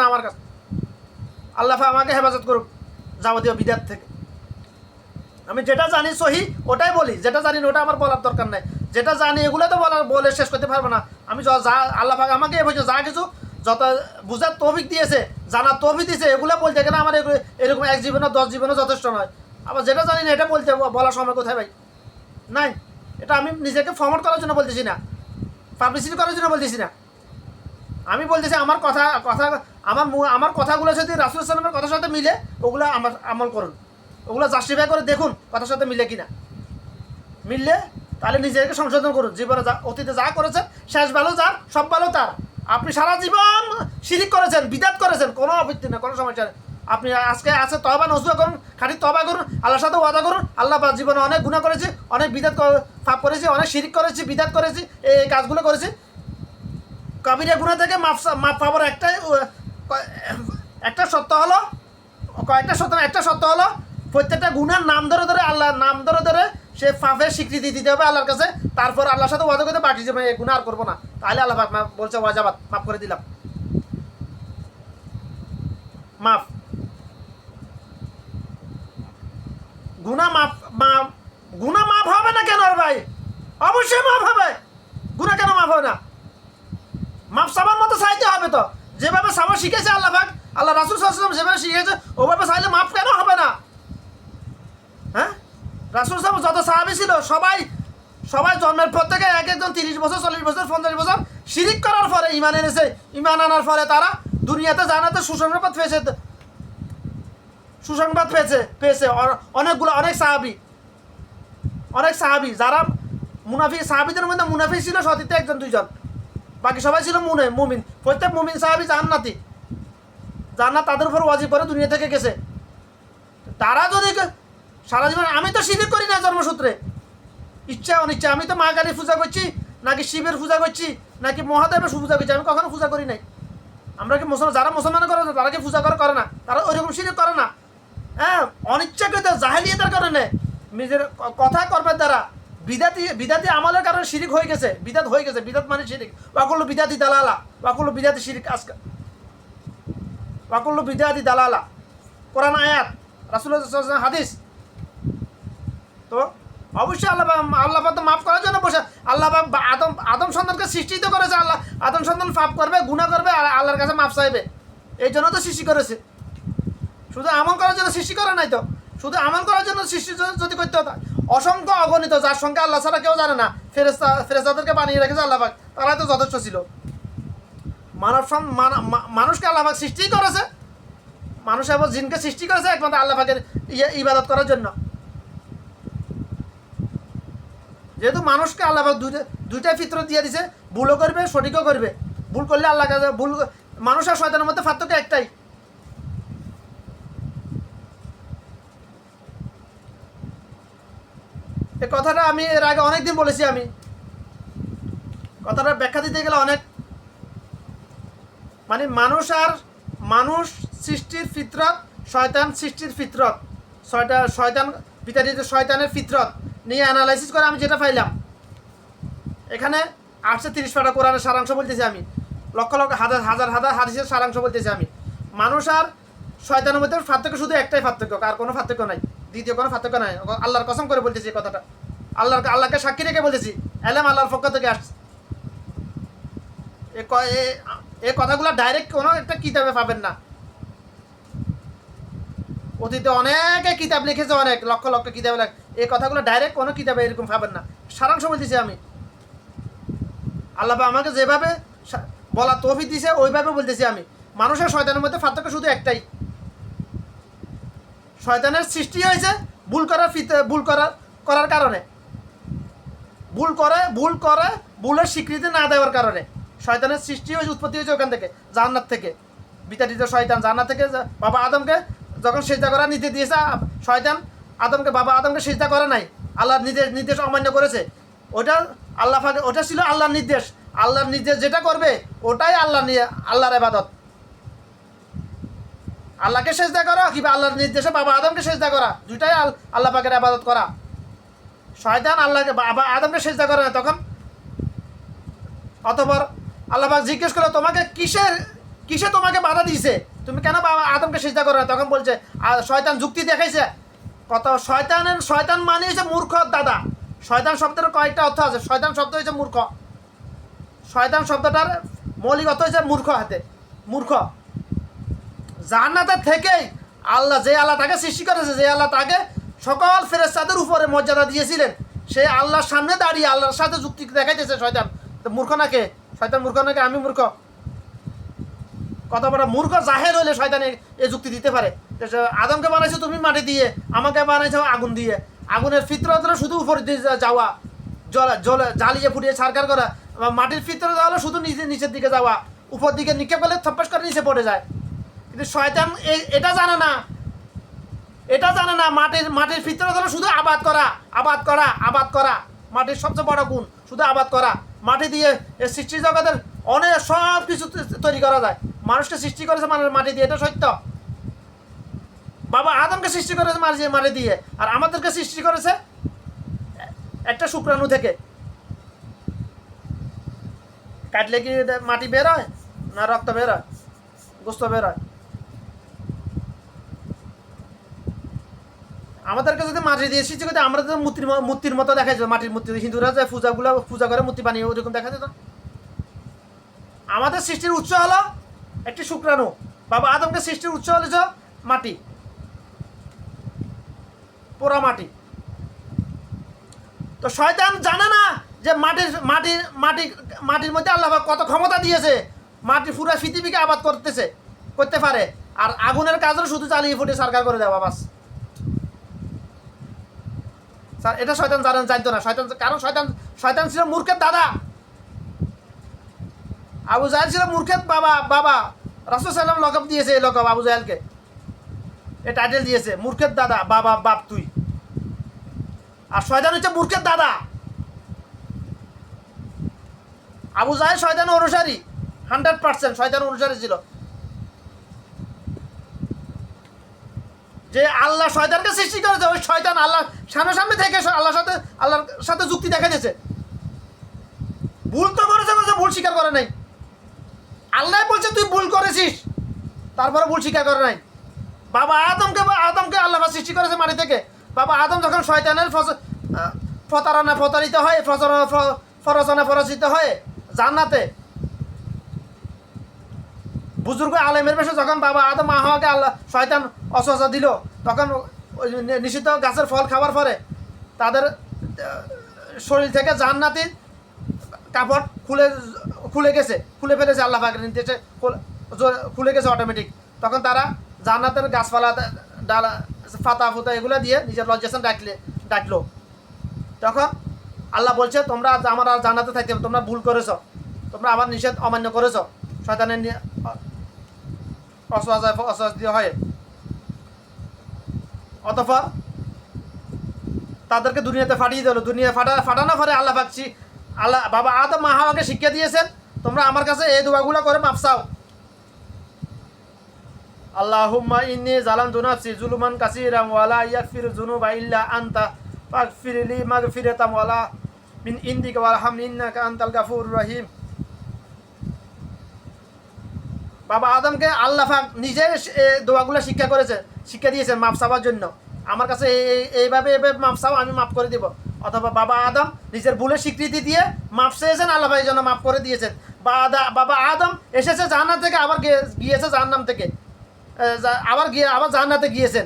না আমার কাছে। আল্লাহ আমাকে হেফাজত করুক যাবতীয় বিদাত থেকে। আমি যেটা জানি সহি ওটাই বলি, যেটা জানি ওটা আমার বলার দরকার নেই। যেটা জানি এগুলো তো বলে শেষ করতে পারবো না। আমি যা আল্লাহ পাক আমাকে যা কিছু যত বুঝার তৌফিক দিয়েছে, জানার তৌফিক দিয়েছে, এগুলো বলতে গেলে আমার এরকম 1 জীবনে 10 জীবনে যথেষ্ট নয়। আবার যেটা জানি না এটা বলার সময় কোথায় ভাই নাই। এটা আমি নিজেকে ফরমাট করার জন্য বলতেছি না, পাবলিসিটি করার জন্য বলতেছি না। আমি বলতেছি আমার আমার কথাগুলো যদি রাসূল সাল্লাল্লাহু আলাইহি ওয়াসাল্লামের কথার সাথে মিলে ওগুলো আমার আমল করুন, ওগুলো জাস্টিফাই করে দেখুন কথার সাথে মিলে কিনা। মিললে তাহলে নিজেকে সংশোধন করুন। জীবনে অতীতে যা করেছেন শেষ ভালো যার, সব ভালো তার। আপনি সারা জীবন শিরিক করেছেন, বিদাত করেছেন, কোনো আপত্তি না, কোনো সমস্যা নেই। আপনি আজকে তওবা নসুহা করুন, খাঁটি তওবা করুন, আল্লাহর সাথে ওয়াদা করুন। আল্লাহ জীবনে অনেক গুনাহ করেছি, অনেক বিদাত পাপ করেছি, অনেক শিরিক করেছি, বিদাত করেছি, এই কাজগুলো করেছি। কবিরা গুনাহ থেকে মাপ পাবার একটা সত্য হলো, একটা সত্য হলো প্রত্যেকটা গুনার নাম ধরে ধরে আল্লাহর নাম ধরে ধরে সে পাপের স্বীকৃতি দিতে হবে আল্লাহর কাছে। তারপর আল্লাহর সাথে ওয়াদা করতে বাকি জীবনে এই গুনাহ আর করবো না। তাহলে আল্লাহ পাক বলছে ওয়াজাবাত, মাফ করে দিলাম, মাফ। গুনাহ মাফ হবে না কেন ভাই? অবশ্যই মাফ হবে। গুনাহ কেন মাফ হবে না? মাফ চাবার মতো চাইতে হবে তো। যেভাবে চাওয়া শিখেছে আল্লাহ পাক, আল্লাহ রাসূল সাল্লাল্লাহু আলাইহি ওয়াসাল্লাম যেভাবে শিখেছে ওভাবে চাইলে মাফ কেন হবে না? হ্যাঁ, রাসূল সাল্লাল্লাহু যত সাহাবী ছিল সবাই জন্মের পর থেকে একজন 30 বছর 40 বছর 50 বছর শিরিক করার পরে ঈমান এনেছে। ঈমান আনার পরে তারা দুনিয়াতে জান্নাতে সুসংবাদ পেয়েছে অনেক সাহাবী যারা মুনাফিক, সাহাবীদের মধ্যে মুনাফিক ছিল সতীর্থ 1 2 জন, বাকি সবাই ছিল মুমিন। প্রত্যেক মুমিন সাহাবী জান্নাত তাদের উপর ওয়াজিব করে দুনিয়া থেকে গেছে। তারা যদি সারা জীবন, আমি তো শিরিক করি না জন্মসূত্রে, ইচ্ছা অনিচ্ছা। আমি তো মা কালী পূজা করছি, নাকি শিবের পূজা করছি, নাকি মহাদেবের পূজা করছি, আমি কখনো পূজা করি নাই। আমরা কি যারা মুসলমান করে তারা কি পূজা করে না? তারা ওইরকম শিরিক করে না। হ্যাঁ, অনিচ্ছাকৃত জাহেলিয়াতের কারণে নিজের কথা কর্মের দ্বারা বিদাতি আমলের কারণে শিরিক হয়ে গেছে, বিদাত হয়ে গেছে। বিদাত মানে শিরিক। ওয়াকুল্লু বিদাতি দালালা, ওয়াকুল্লু বিদাতি শিরিক আজকা, ওয়াকুল্লু বিদাতি দালালা। কোরআন আয়াত, রাসূলুল্লাহ সাল্লাল্লাহু আলাইহি ওয়াসাল্লাম হাদিস। তো অবশ্যই আল্লাহ তো মাফ করার জন্য বসে। আল্লাহ আদম সন্তানকে সৃষ্টি করেছে। আল্লাহ আদম সন্তান পাপ করবে, গুনাহ করবে, আর আল্লাহর কাছে মাফ চাইবে। এই জন্য তো সৃষ্টি করেছে। শুধু আমল করার জন্য সৃষ্টি করে নাই তো। শুধু আমল করার জন্য সৃষ্টি যদি করতে হতো, অসংখ্য অগণিত যার সংখ্যা আল্লাহ ছাড়া কেউ জানে না ফেরেশতাদেরকে বানিয়ে রেখেছে আল্লাহ পাক, তারাই তো যথেষ্ট ছিল। মানুষকে আল্লাহ পাক সৃষ্টি করেছে, মানুষ এবং জিনকে সৃষ্টি করেছে একমাত্র আল্লাহ পাকের ইবাদত করার জন্য। যেহেতু মানুষকে আল্লাহ পাক দুইটা ফিতরত দিয়ে দিছে, ভুলও করবে সঠিকও করবে। ভুল করলে আল্লাহ কাছে মানুষ আর শয়তানের মধ্যে পার্থক্য একটাই। এই কথাটা আমি এর আগে অনেকদিন বলেছি। আমি কথাটা ব্যাখ্যা দিতে গেলে অনেক, মানে মানুষ সৃষ্টির ফিতরত, শয়তান সৃষ্টির ফিতরত, শয়তান বিতাড়িত শয়তানের ফিতরত নিয়ে অ্যানালাইসিস করে আমি যেটা পাইলাম, এখানে 830 পারা কোরআনের সারাংশ বলতেছি আমি, লক্ষ লক্ষ হাজার হাদিসের সারাংশ বলতেছি আমি। মানুষ আর শয়তানের মধ্যে পার্থক্য শুধু একটাই পার্থক্য, আর কোনো পার্থক্য নাই, দ্বিতীয় কোনো পার্থক্য নাই। আল্লাহর কসম করে বলতেছি এই কথাটা, আল্লাহকে সাক্ষী রেখে বলতেছি, এলেম আল্লাহর পক্ষ থেকে আসছে। এই কথাগুলো ডাইরেক্ট কোনো একটা কিতাবে পাবেন না। অতীতে অনেকে কিতাব লিখেছে, অনেক লক্ষ লক্ষ কিতাব লেখে, এই কথাগুলো ডাইরেক্ট কোনো কিতাবে এরকম পাবেন না। সারাংশ বলতেছি আমি। আল্লাহ আমাকে যেভাবে বলা তৌফিক দিয়েছে ওইভাবে বলতেছি আমি। মানুষের শয়তানের মধ্যে পার্থক্য শুধু একটাই, শয়তানের সৃষ্টি হয়েছে ভুল করার কারণে, ভুলের স্বীকৃতি না দেওয়ার কারণে। শয়তানের সৃষ্টি হয়েছে, উৎপত্তি হয়েছে ওখান থেকে, জান্নাত থেকে। বিতাড়িত শয়তান জান্নাত থেকে বাবা আদমকে যখন সিজদা করার নির্দেশ দিয়েছে, শয়তান বাবা আদমকে সিজদা করে নাই, আল্লাহর নির্দেশ অমান্য করেছে। ওটা ছিল আল্লাহর নির্দেশ। আল্লাহর নির্দেশ যেটা করবে ওটাই আল্লাহর ইবাদত। আল্লাহকে সিজদা করা কিংবা আল্লাহর নির্দেশে বাবা আদমকে সিজদা করা, দুইটাই আল্লাহ পাকের ইবাদত করা। শয়তান আল্লাহকে বাবা আদমকে সিজদা করে না। তখন অতঃপর আল্লাহ পাক জিজ্ঞেস করলো, তোমাকে কিসে তোমাকে বাধা দিয়েছে? তুমি কেন বাবা আদমকে সিজদা করো না? তখন বলছে শয়তান যুক্তি দেখাইছে। কত শয়তান মানে হচ্ছে মূর্খ দাদা। শয়তান শব্দের কয়েকটা অর্থ আছে। শয়তান শব্দ হচ্ছে মূর্খ। শয়তান শব্দটার মৌলিক অর্থ হচ্ছে মূর্খ, হাতে মূর্খ। জান্নাতের থেকেই আল্লাহ, যে আল্লাহ তাকে সৃষ্টি করেছে, যে আল্লাহ তাকে সকল ফেরেশতাদের উপরে মর্যাদা দিয়েছিলেন, সে আল্লাহর সামনে দাঁড়িয়ে আল্লাহর সাথে যুক্তি দেখাইতেছে শয়তান। তো মূর্খ নাকি শয়তান? মূর্খ নাকি আমি মূর্খ? কত বড় মূর্খ জাহের হলে শয়তান এ যুক্তি দিতে পারে। আদমকে বানাইছো তুমি মাটি দিয়ে, আমাকে বানাইছো আগুন দিয়ে। আগুনের ফিতরত হলো শুধু উপর দিয়ে যাওয়া, জ্বালিয়ে ফুটিয়ে ছারকার করা। মাটির ফিতরত হলো শুধু নিচের দিকে যাওয়া, উপর দিকে নিক্ষেপ করলে থপ্পাস করে নিচে পড়ে যায়। কিন্তু শয়তান এটা জানে না, মাটির ফিতরত হলো শুধু আবাদ করা। মাটির সবচেয়ে বড় গুণ শুধু আবাদ করা। মাটি দিয়ে সৃষ্টি জগতের অনেক সব কিছু তৈরি করা যায়। মানুষকে সৃষ্টি করেছে মাটি দিয়ে, এটা সত্য। বাবা আদমকে সৃষ্টি করেছে মাটি দিয়ে, আর আমাদেরকে সৃষ্টি করেছে একটা শুক্রাণু থেকে। কাটলে কি মাটি বের হয় না রক্ত বের হয়, গোস্ত বের হয়? আমাদেরকে যদি মাটি দিয়ে সৃষ্টি করতে, আমরা তো মূর্তির মতো দেখা যেত। মাটির মূর্তি, হিন্দুরা যে পূজা করে মূর্তি বানিয়ে ওরকম দেখা যেত। আমাদের সৃষ্টির উৎস হলো একটি শুক্রাণু। বাবা আদমকে সৃষ্টির উৎস হলো মাটি, পোড়া মাটি। তো শয়তান জানে না যে মাটির মধ্যে আল্লাহ কত ক্ষমতা দিয়েছে, মাটি পুরা পৃথিবীকে আবাদ করতে পারে। আর আগুনের কাজও শুধু জ্বালিয়ে ফুটে সরকার করে দেওয়া, বাস। স্যার, এটা শয়তান জানতো না। কারণ শয়তান ছিল মূর্খের দাদা। আবু জাহেল ছিল মূর্খের বাবা। রাসূল সাল্লাল্লাহু আলাইহি লকব দিয়েছে, এই লকব আবু জাহেলকে, এই টাইটেল দিয়েছে, মূর্খের দাদা, বাপ তুই। আর শয়তান হচ্ছে মূর্খের দাদা। আবু জাহেল শয়তানের অনুসারী, 100% শয়তানের অনুসারী ছিল। যে আল্লাহ শয়তানকে সৃষ্টি করেছে, ওই শয়তান আল্লাহ সামনে থেকে আল্লাহর সাথে যুক্তি দেখা দিয়েছে। ভুল তো করেছে, ভুল স্বীকার করে নাই। আল্লাহ বলছে তুই ভুল করেছিস, তারপরে ভুল স্বীকার করে নাই। বাবা আদমকে আল্লাহ সৃষ্টি করেছে মাটি থেকে। বাবা আদম যখন শয়তানের প্রতারিত হয়, প্ররোচিত হয়ে জান্নাতে বুজুর্গ আলেমের বেশে যখন বাবা আদম হাওয়াকে শয়তান অসহসা দিল, তখন ওই নিষিদ্ধ গাছের ফল খাওয়ার পরে তাদের শরীর থেকে জান্নাতি কাপড় খুলে ফেলেছে আল্লাহ পাকের নির্দেশে, খুলে গেছে অটোমেটিক। তখন তারা জান্নাতের গাছপালা, ডালা, পাতা ফুতা এগুলো দিয়ে নিজের লজ্জাস্থান ডাকলো। তখন আল্লাহ বলছে তোমরা আমার আর জান্নাতে থাকতে হবে, তোমরা ভুল করেছো, তোমরা আমার নিষেধ অমান্য করেছো শয়তানের অসহযোগী হয়ে। অতঃপর তাদেরকে দুনিয়াতে ফাটিয়ে দিল। দুনিয়া ফাটানো পরে আল্লাহ বাবা আদম হাওয়াকে শিক্ষা দিয়েছেন, তোমরা আমার কাছে এই দোয়াগুলো করে মাফ চাও। আল্লাহুম্মা ইন্নী যালামতু নাফসি যুলুমান কাসীরান ওয়া লা ইয়াগফিরু যুনুবা ইল্লা আনতা ফাগফিরলি মাগফিরাতাম ওয়ালা মিন ইনদিকা ওয়ারহামনি ইন্নাকা আনতাল গাফুরুর রহিম। বাবা আদমকে আল্লাহ পাক নিজে দোয়াগুলো শিক্ষা দিয়েছেন মাফ চাওয়ার জন্য। আমার কাছে এইভাবে মাফ চাও, আমি মাফ করে দিব। অথবা বাবা আদম নিজের ভুলের স্বীকৃতি দিয়ে মাফ চেয়েছেন, আল্লাহ ভাই জন্য মাফ করে দিয়েছেন। বাবা আদম এসেছে জান্নাত থেকে, আবার গিয়েছে জাহান্নাম থেকে, আবার জান্নাতে গিয়েছেন।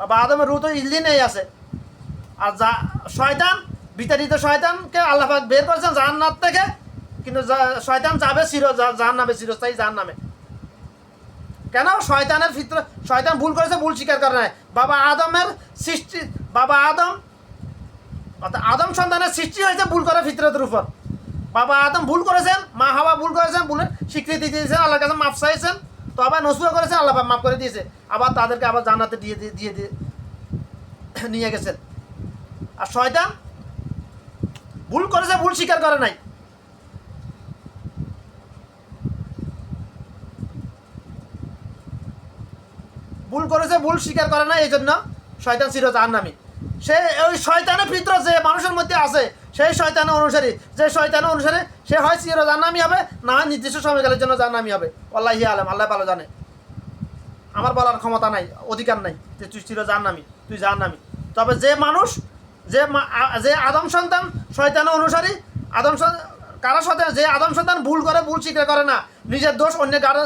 বাবা আদমের রূহ তো ইল্লিনেই আছে। আর শয়তান, বিতাড়িত শয়তানকে আল্লাহ পাক বের করেছেন জান্নাত থেকে, কিন্তু শয়তান যাবে জাহান্নামে, চিরস্থায়ী জাহান্নামে। কেন? শয়তান ভুল করেছে, ভুল স্বীকার করে নাই। বাবা আদমের সৃষ্টি, আদম সন্তানের সৃষ্টি হয়েছে ভুল করে ফিতরতের উপর। বাবা আদম ভুল করেছেন, মা হাওয়া ভুল করেছেন, ভুলের স্বীকৃতি দিয়েছেন, আল্লাহর কাছে মাফ চাইছেন, তো আবার নসুয়া করেছেন, আল্লাহ মাফ করে দিয়েছে। আবার তাদেরকে আবার জান্নাতে দিয়ে নিয়ে গেছেন। আর শয়তান ভুল করেছে, ভুল স্বীকার করে নাই। ভুল করেছে, ভুল স্বীকার করে না, এই জন্য শয়তান চির জাহান্নামী। সে ওই শয়তানের ফিতরত যে মানুষের মধ্যে আছে, সেই শয়তানের অনুসারী, যে শয়তানের অনুসারে সে হয় চির জাহান্নামী হবে, না হয় নির্দিষ্ট সময়কালের জন্য জাহান্নামী হবে। আল্লাহি আলম, আল্লাহ ভালো জানে। আমার বলার ক্ষমতা নাই, অধিকার নাই যে তুই চির জাহান্নামী, তুই জাহান্নামী। তবে যে মানুষ, যে আদম সন্তান শয়তানের অনুসারী, কারো সাথে যে আদম সন্তান ভুল করে, ভুল স্বীকার করে না, নিজের দোষ অন্য কারো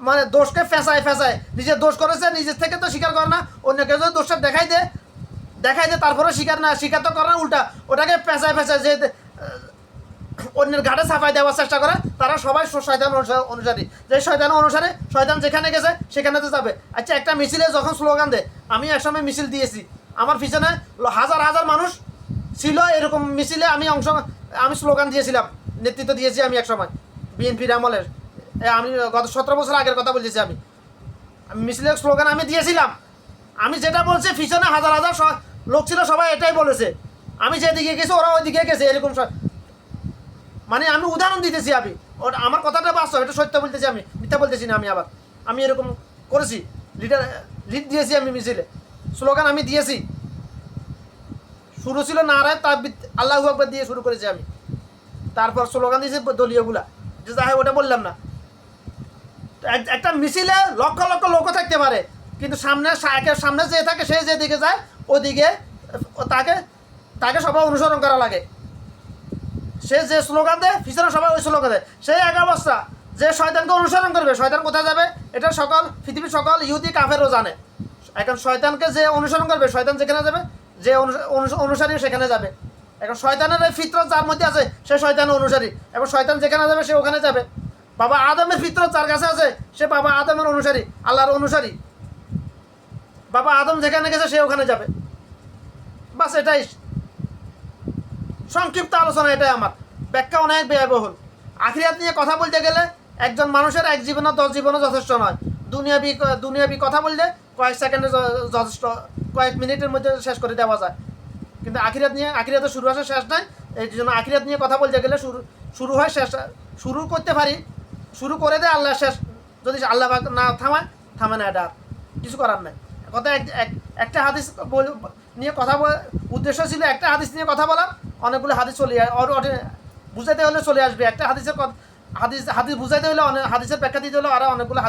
মানে দোষকে ফেঁসায় নিজের দোষ করেছে, নিজের থেকে তো স্বীকার করে না, অন্যকে যদি দোষটা দেখাই দে তারপরে স্বীকার তো করে না, উল্টা ওটাকে ফেঁসায় যে অন্যের ঘাটে ছাপাই দেওয়ার চেষ্টা করে, তারা সবাই শয়তান অনুসারী। যে শয়তান অনুসারে শয়তান যেখানে গেছে সেখানে তো যাবে। আচ্ছা, একটা মিছিলে যখন স্লোগান দেয়, আমি একসময় মিছিল দিয়েছি, আমার পিছনে হাজার হাজার মানুষ ছিল, এরকম মিছিলে আমি স্লোগান দিয়েছিলাম, নেতৃত্ব দিয়েছি আমি একসময় বিএনপির আমলের। আমি গত 17 বছর আগের কথা বলতেছি। আমি মিছিলের স্লোগান আমি দিয়েছিলাম। আমি যেটা বলছি পিছনে হাজার হাজার লোক ছিল, সবাই এটাই বলেছে। আমি যেদিকে গেছি ওরা ওইদিকে গেছে, এরকম মানে আমি উদাহরণ দিতেছি। আমি আমার কথাটা বাস্তব, এটা সত্য বলতেছি, আমি মিথ্যা বলতেছি না। আমি এরকম করেছি, লিড দিয়েছি, আমি মিছিলে স্লোগান আমি দিয়েছি। শুরু ছিল নারায় তাকবীর আল্লাহু আকবার দিয়ে শুরু করেছি আমি। তারপর স্লোগান দিয়েছি দলীয়গুলা, যে যাই ওটা বললাম না। একটা মিছিলে লক্ষ লক্ষ লোক থাকতে পারে, কিন্তু সামনে যে থাকে, সে যেদিকে যায় ওদিকে তাকে সবাই অনুসরণ করা লাগে। সে যে স্লোগান দেয় পিছনে সবাই ওই স্লোগান দেয়। সেই এক অবস্থা, যে শয়তানকে অনুসরণ করবে, শয়তান কোথায় যাবে এটা পৃথিবীর সকল ইহুদি কাফেরও জানে। এখন শয়তানকে যে অনুসরণ করবে, শয়তান যেখানে যাবে, যে অনুসারী সেখানে যাবে। এখন শয়তানের এই ফিতরত যার মধ্যে আছে, সে শয়তানের অনুসারী, এবং শয়তান যেখানে যাবে সে ওখানে যাবে। বাবা আদমের ফিতরত যার কাছে আছে, সে বাবা আদমের অনুসারী, আল্লাহর অনুসারী। বাবা আদম যেখানে গেছে সে ওখানে যাবে। বাস, এটাই সংক্ষিপ্ত আলোচনা। এটাই আমার ব্যাখ্যা, অনেক ব্যয়বহুল। আখিরাত নিয়ে কথা বলতে গেলে একজন মানুষের 1 জীবনে 10 জীবনও যথেষ্ট নয়। দুনিয়াবি কথা বললে কয়েক সেকেন্ডে যথেষ্ট, কয়েক মিনিটের মধ্যে শেষ করে দেওয়া যায়। কিন্তু আখিরাতের শুরু আসে, শেষ নাই। এই জন্য আখিরাত নিয়ে কথা বলতে গেলে শুরু হয়, শেষ শুরু করতে পারি, শুরু করে দেয় আল্লাহ, শেষ যদি আল্লাহ না থামে না, এটা আর কিছু করার নাই। কথা একটা হাদিস নিয়ে কথা উদ্দেশ্য ছিল একটা হাদিস নিয়ে কথা বলার, অনেকগুলো হাদিস বুঝাইতে হলে চলে আসবে। একটা হাদিস বুঝাইতে হলে হাদিসের ব্যাখ্যা দিতে হলে আরো অনেকগুলো হাদিস